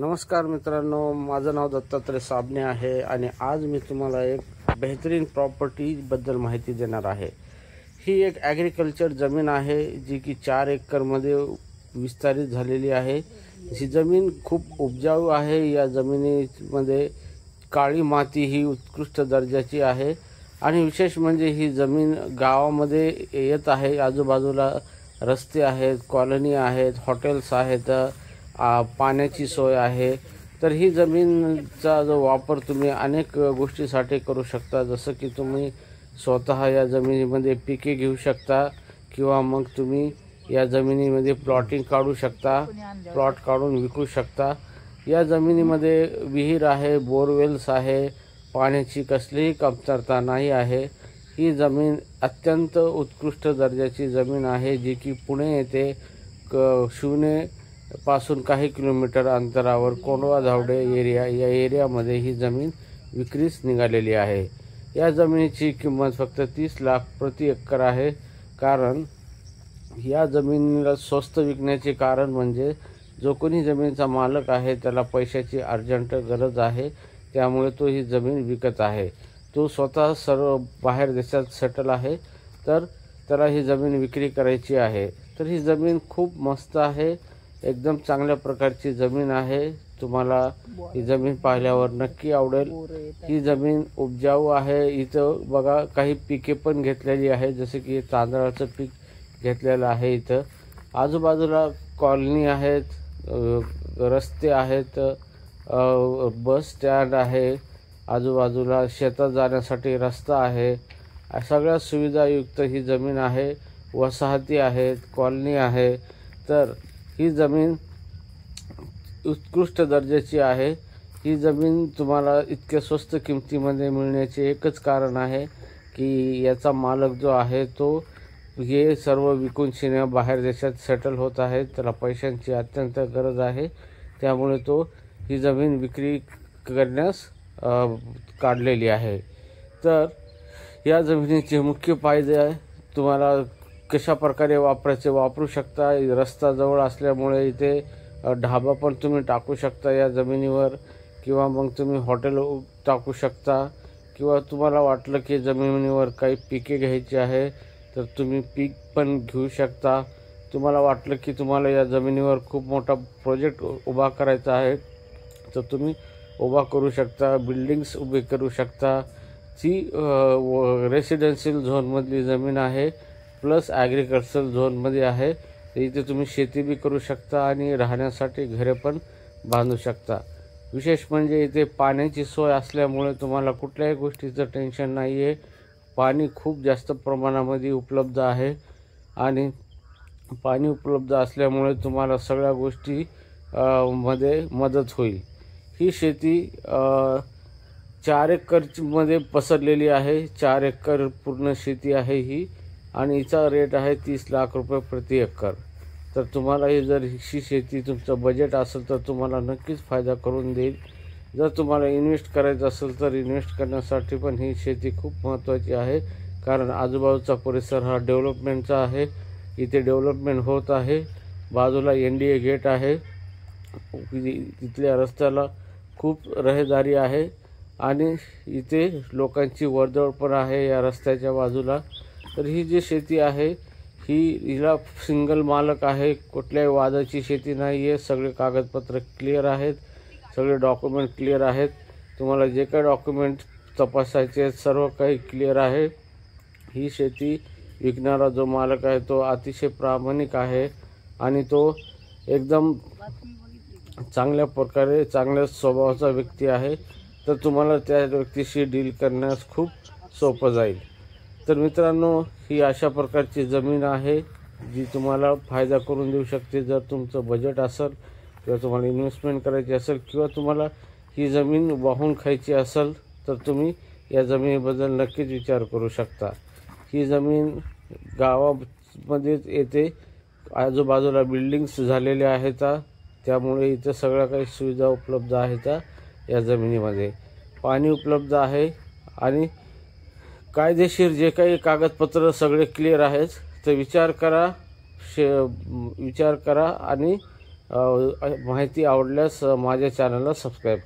नमस्कार मित्रांनो, माझं नाव दत्तात्रय साबणे आहे आणि आज मी तुम्हाला एक बेहतरीन प्रॉपर्टीबद्दल माहिती देणार आहे। ही एक ॲग्रिकल्चर जमीन आहे जी की 4 एकरमध्ये विस्तारित झालेली आहे। ही जमीन खूप उपजाऊ आहे। या जमिनीमध्ये काळी माती ही उत्कृष्ट दर्जाची आहे आणि विशेष म्हणजे ही जमीन गावामध्ये येत आहे। आजूबाजूला रस्ते आहेत, कॉलनी आहेत, हॉटेल्स आहेत, पाण्याची सोय आहे। तर ही जमीनचा जो वापर तुम्ही अनेक गोष्टीसाठी करू शकता, जसं की तुम्ही स्वतः या जमिनीमध्ये पिके घेऊ शकता किंवा मग तुम्ही या जमिनीमध्ये प्लॉटिंग काढू शकता, प्लॉट काढून विकू शकता। या जमिनीमध्ये विहीर आहे, बोरवेल्स आहे, पाण्याची कसलीही कमतरता नाही आहे। ही जमीन अत्यंत उत्कृष्ट दर्जाची जमीन आहे जी की पुणे येथे शिवणे पासून काही किलोमीटर अंतरावर कोंडवा-धावडे एरिया या एरियामध्ये ही जमीन विक्रीस निघालेली आहे। या जमिनीची किंमत फक्त 30 लाख प्रति एकर आहे। कारण या जमिनीला स्वस्त विकण्याचे कारण म्हणजे जो कोणी जमिनीचा मालक आहे त्याला पैशाची अर्जंट गरज आहे, त्यामुळे तो ही जमीन विकत आहे। तो स्वतः सर्व बाहेर देशात सेटल आहे, तर त्याला ही जमीन विक्री करायची आहे। तर ही जमीन खूप मस्त आहे, एकदम चांगल्या प्रकारची जमीन आहे। तुम्हाला ही जमीन पाहिल्यावर नक्की आवडेल। ही जमीन उपजाऊ आहे। इथं बघा काही पिके पण घेतलेली आहे, जसे की तांदळाचं पीक घेतलेलं आहे। इथं आजूबाजूला कॉलनी आहेत, रस्ते आहेत, बस स्टँड आहे, आजूबाजूला शेतात जाण्यासाठी रस्ता आहे। सगळ्या सुविधायुक्त ही जमीन आहे। वसाहती आहेत, कॉलनी आहे। तर ही जमीन उत्कृष्ट दर्जाची आहे। ही जमीन तुम्हाला इतक्या स्वस्त किमतीमध्ये मिळण्याचे एकच कारण आहे की याचा मालक जो आहे तो हे सर्व विकून शिने बाहेर देशात सेटल होत आहे, त्याला पैशांची अत्यंत गरज आहे, त्यामुळे तो ही जमीन विक्री करण्यास काढलेली आहे। तर या जमिनीचे मुख्य फायदे तुम्हाला कशा प्रकारे वापरू शकता। रस्ता जवळ असल्यामुळे इथे ढाबा पण तुम्ही टाकू शकता या जमिनीवर, किंवा मग तुम्ही हॉटेल टाकू शकता, किंवा तुम्हाला वाटलं की जमिनीवर काही पिके घ्यायची आहे तर तुम्ही पीक पण घेऊ शकता। तुम्हाला वाटलं की तुम्हाला या जमिनीवर खूप मोठा प्रोजेक्ट उभा करायचा आहे तर तुम्ही उभा करू शकता, बिल्डिंग्स उभे करू शकता। ती रेसिडेन्शियल झोनमधली जमीन आहे, प्लस ॲग्रिकल्चर झोनमध्ये आहे। इथे तुम्ही शेती बी करू शकता आणि राहण्यासाठी घरे पण बांधू शकता। विशेष म्हणजे इथे पाण्याची सोय असल्यामुळे तुम्हाला कुठल्याही गोष्टीचं टेन्शन नाही आहे। पाणी खूप जास्त प्रमाणामध्ये उपलब्ध आहे आणि पाणी उपलब्ध असल्यामुळे तुम्हाला सगळ्या गोष्टी मध्ये मदत होईल। ही शेती 4 एकरमध्ये पसरलेली आहे। 4 एकर पूर्ण शेती आहे ही, आणि हिचा रेट आहे 30 लाख रुपये प्रति एकर। तर तुम्हाला ही जर ही शेती तुमचं बजेट असेल तर तुम्हाला नक्कीच फायदा करून देईल। जर तुम्हाला इन्व्हेस्ट करायचं असेल तर इन्व्हेस्ट करण्यासाठी पण ही शेती खूप महत्त्वाची आहे, कारण आजूबाजूचा परिसर हा डेव्हलपमेंटचा आहे। इथे डेव्हलपमेंट होत आहे। बाजूला NDA गेट आहे, तिथल्या रस्त्याला खूप रहदारी आहे आणि इथे लोकांची वर्दळ पण आहे या रस्त्याच्या बाजूला। तर ही जी शेती आहे हिला सिंगल मालक आहे, कुठल्याही वादाची शेती नाही आहे। सगळे कागदपत्र क्लिअर आहेत, सगळे डॉक्युमेंट क्लिअर आहेत। तुम्हाला जे काही डॉक्युमेंट तपासायचे आहेत सर्व काही क्लिअर आहे। ही शेती विकणारा जो मालक आहे तो अतिशय प्रामाणिक आहे आणि तो एकदम चांगल्या प्रकारे चांगल्या स्वभावाचा व्यक्ती आहे, तर तुम्हाला त्या व्यक्तीशी डील करण्यास खूप सोपं जाईल। तर मित्रांनो, ही अशा प्रकारची जमीन आहे जी तुम्हाला फायदा करून देऊ शकते। जर तुमचं बजेट असेल किंवा तुम्हाला इन्व्हेस्टमेंट करायची असेल किंवा तुम्हाला ही जमीन वाहून खायची असेल तर तुम्ही या जमिनीबद्दल नक्कीच विचार करू शकता। ही जमीन गावामध्येच येते, आजूबाजूला बिल्डिंग्स झालेल्या आहेत, त्यामुळे इथं सगळ्या काही सुविधा उपलब्ध आहेत। या जमिनीमध्ये पाणी उपलब्ध आहे आणि कायदेशीर जे काही कागदपत्र सगळे क्लिअर आहेत। तर विचार करा आणि माहिती आवडल्यास माझ्या चॅनलला सबस्क्राईब